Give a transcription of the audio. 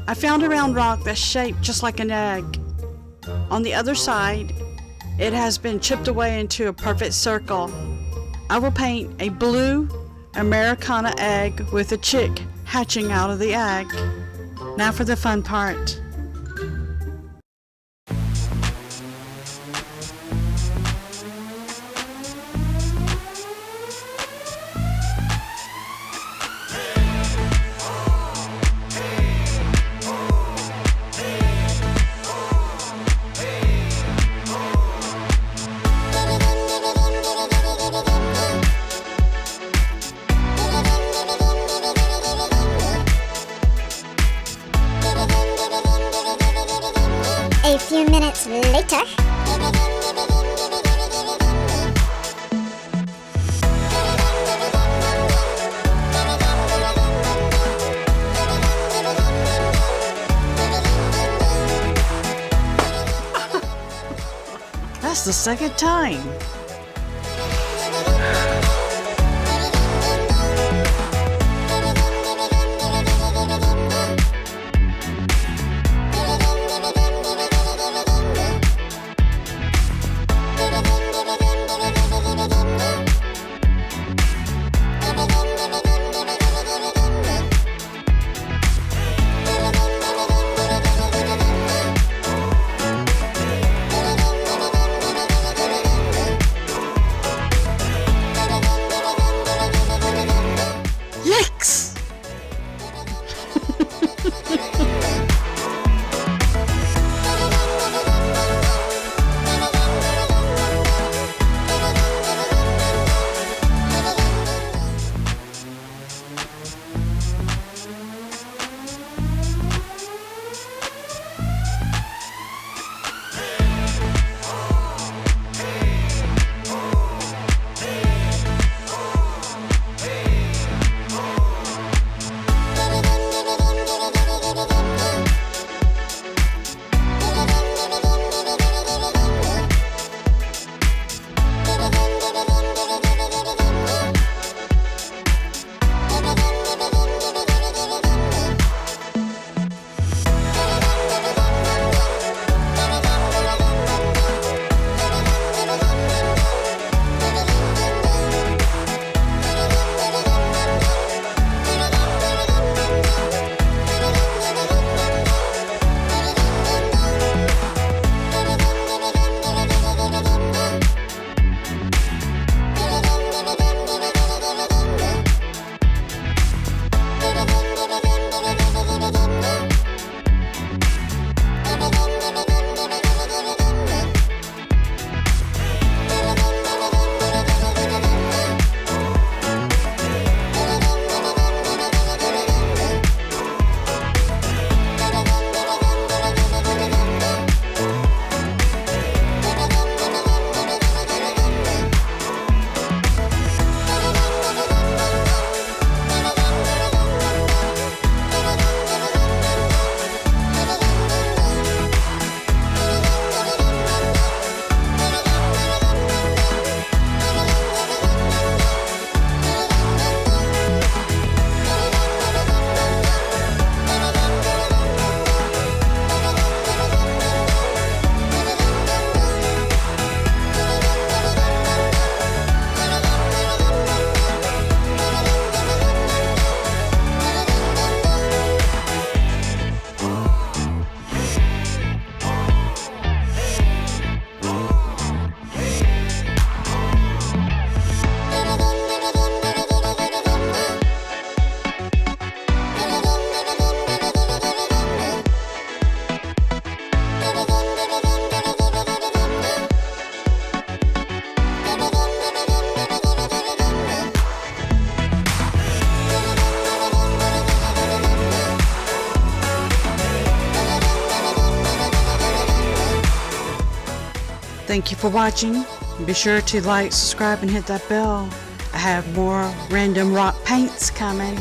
I found a round rock that's shaped just like an egg. On the other side, it has been chipped away into a perfect circle. I will paint a blue Americana egg with a chick hatching out of the egg. Now for the fun part. A few minutes later. That's the second time. Yikes! Thank you for watching. Be sure to like, subscribe, and hit that bell. I have more random rock paints coming.